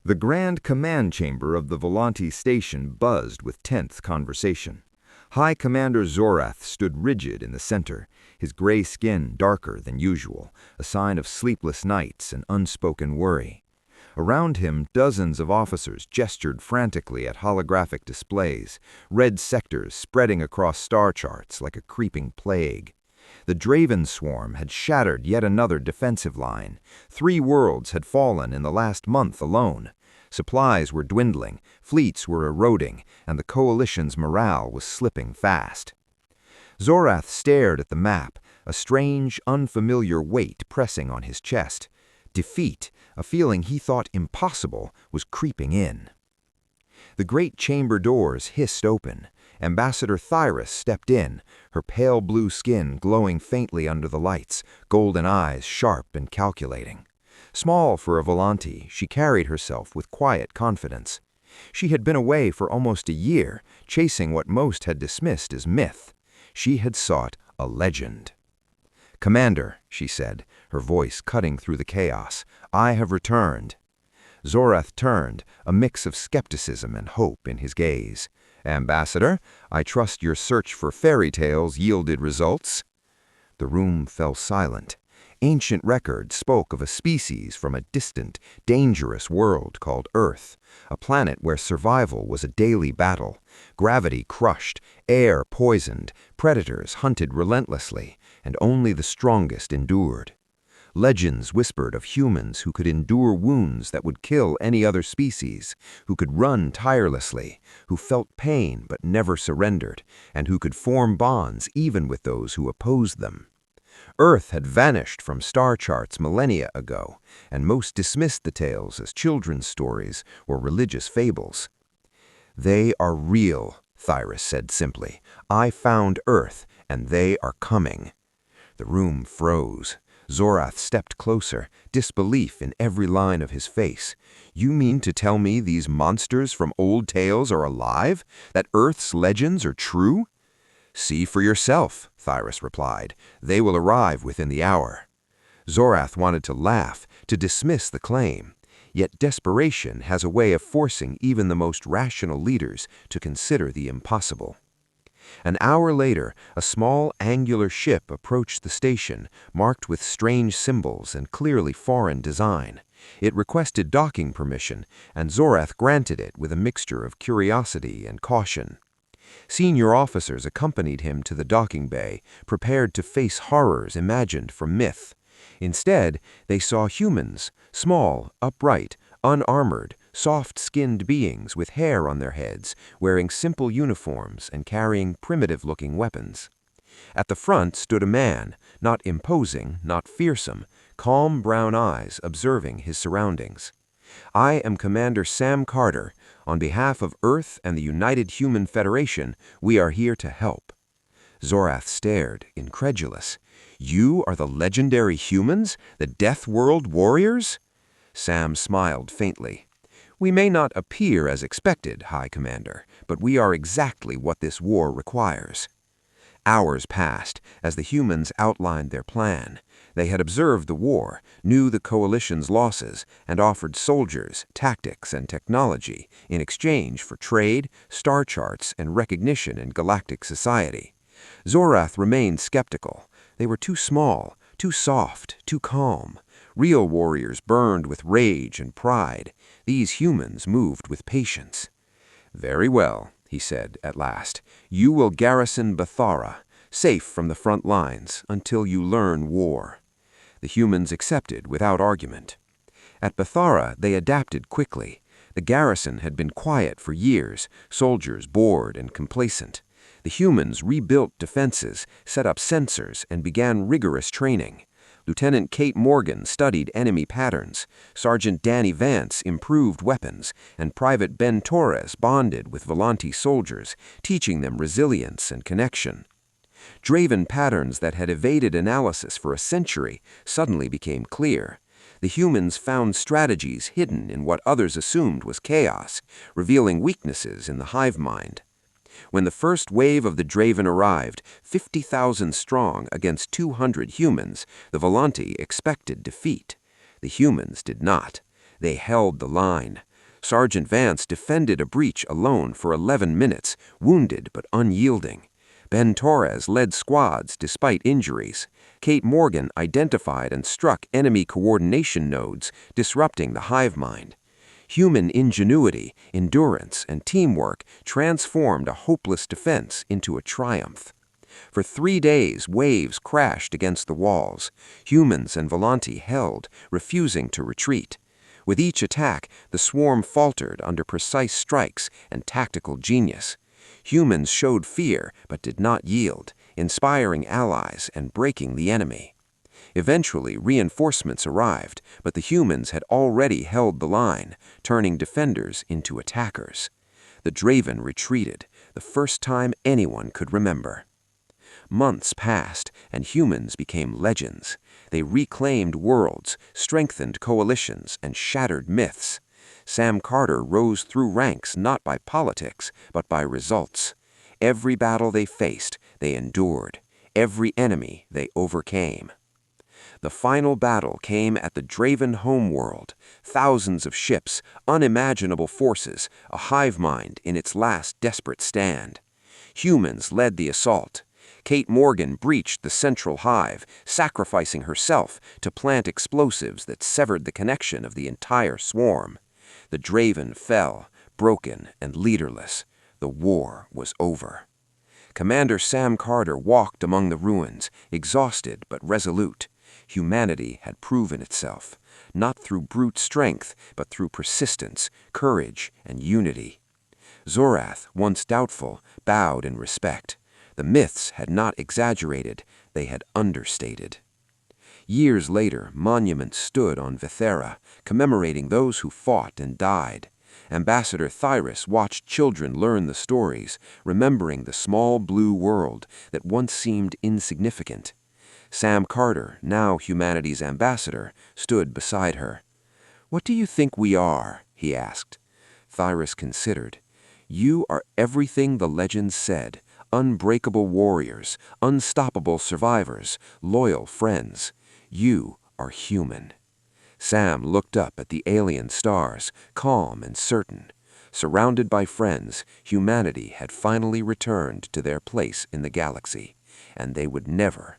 The grand command chamber of the Volante station buzzed with tense conversation. High Commander Zorath stood rigid in the center, his gray skin darker than usual, a sign of sleepless nights and unspoken worry. Around him, dozens of officers gestured frantically at holographic displays, red sectors spreading across star charts like a creeping plague. The Draven swarm had shattered yet another defensive line. 3 worlds had fallen in the last month alone. Supplies were dwindling, fleets were eroding, and the coalition's morale was slipping fast. Zorath stared at the map, a strange, unfamiliar weight pressing on his chest. Defeat, a feeling he thought impossible, was creeping in. The great chamber doors hissed open. Ambassador Thyrus stepped in, her pale blue skin glowing faintly under the lights, golden eyes sharp and calculating. Small for a Volante, she carried herself with quiet confidence. She had been away for almost a year, chasing what most had dismissed as myth. She had sought a legend. "Commander," she said, her voice cutting through the chaos, "I have returned." Zorath turned, a mix of skepticism and hope in his gaze. "Ambassador, I trust your search for fairy tales yielded results?" The room fell silent. Ancient records spoke of a species from a distant, dangerous world called Earth, a planet where survival was a daily battle, gravity crushed, air poisoned, predators hunted relentlessly, and only the strongest endured. Legends whispered of humans who could endure wounds that would kill any other species, who could run tirelessly, who felt pain but never surrendered, and who could form bonds even with those who opposed them. Earth had vanished from star charts millennia ago, and most dismissed the tales as children's stories or religious fables. "They are real," Thyrus said simply. "I found Earth, and they are coming." The room froze. Zorath stepped closer, disbelief in every line of his face. "You mean to tell me these monsters from old tales are alive? That Earth's legends are true?" "See for yourself," Thyrus replied. "They will arrive within the hour." Zorath wanted to laugh, to dismiss the claim. Yet desperation has a way of forcing even the most rational leaders to consider the impossible. An hour later, a small angular ship approached the station, marked with strange symbols and clearly foreign design. It requested docking permission, and Zorath granted it with a mixture of curiosity and caution. Senior officers accompanied him to the docking bay, prepared to face horrors imagined from myth. Instead, they saw humans, small, upright, unarmored, soft-skinned beings with hair on their heads, wearing simple uniforms and carrying primitive-looking weapons. At the front stood a man, not imposing, not fearsome, calm brown eyes observing his surroundings. "I am Commander Sam Carter. On behalf of Earth and the United Human Federation, we are here to help." Zorath stared, incredulous. "You are the legendary humans? The Death World warriors?" Sam smiled faintly. "We may not appear as expected, High Commander, but we are exactly what this war requires." Hours passed as the humans outlined their plan. They had observed the war, knew the coalition's losses, and offered soldiers, tactics, and technology in exchange for trade, star charts, and recognition in galactic society. Zorath remained skeptical. They were too small, too soft, too calm. Real warriors burned with rage and pride. These humans moved with patience. "Very well," he said at last. "You will garrison Bathara, safe from the front lines, until you learn war." The humans accepted without argument. At Bathara, they adapted quickly. The garrison had been quiet for years, soldiers bored and complacent. The humans rebuilt defenses, set up sensors, and began rigorous training. Lieutenant Kate Morgan studied enemy patterns, Sergeant Danny Vance improved weapons, and Private Ben Torres bonded with Volante soldiers, teaching them resilience and connection. Draven patterns that had evaded analysis for a century suddenly became clear. The humans found strategies hidden in what others assumed was chaos, revealing weaknesses in the hive mind. When the first wave of the Draven arrived, 50,000 strong against 200 humans, the Volante expected defeat. The humans did not. They held the line. Sergeant Vance defended a breach alone for 11 minutes, wounded but unyielding. Ben Torres led squads despite injuries. Kate Morgan identified and struck enemy coordination nodes, disrupting the hive mind. Human ingenuity, endurance, and teamwork transformed a hopeless defense into a triumph. For 3 days, waves crashed against the walls. Humans and Volante held, refusing to retreat. With each attack, the swarm faltered under precise strikes and tactical genius. Humans showed fear but did not yield, inspiring allies and breaking the enemy. Eventually, reinforcements arrived, but the humans had already held the line, turning defenders into attackers. The Draven retreated, the first time anyone could remember. Months passed, and humans became legends. They reclaimed worlds, strengthened coalitions, and shattered myths. Sam Carter rose through ranks not by politics, but by results. Every battle they faced, they endured. Every enemy they overcame. The final battle came at the Draven homeworld. Thousands of ships, unimaginable forces, a hive mind in its last desperate stand. Humans led the assault. Kate Morgan breached the central hive, sacrificing herself to plant explosives that severed the connection of the entire swarm. The Draven fell, broken and leaderless. The war was over. Commander Sam Carter walked among the ruins, exhausted but resolute. Humanity had proven itself, not through brute strength, but through persistence, courage, and unity. Zorath, once doubtful, bowed in respect. The myths had not exaggerated, they had understated. Years later, monuments stood on Vithera, commemorating those who fought and died. Ambassador Thyrus watched children learn the stories, remembering the small blue world that once seemed insignificant. Sam Carter, now humanity's ambassador, stood beside her. "What do you think we are?" he asked. Thyrus considered. "You are everything the legends said. Unbreakable warriors, unstoppable survivors, loyal friends. You are human." Sam looked up at the alien stars, calm and certain. Surrounded by friends, humanity had finally returned to their place in the galaxy, and they would never,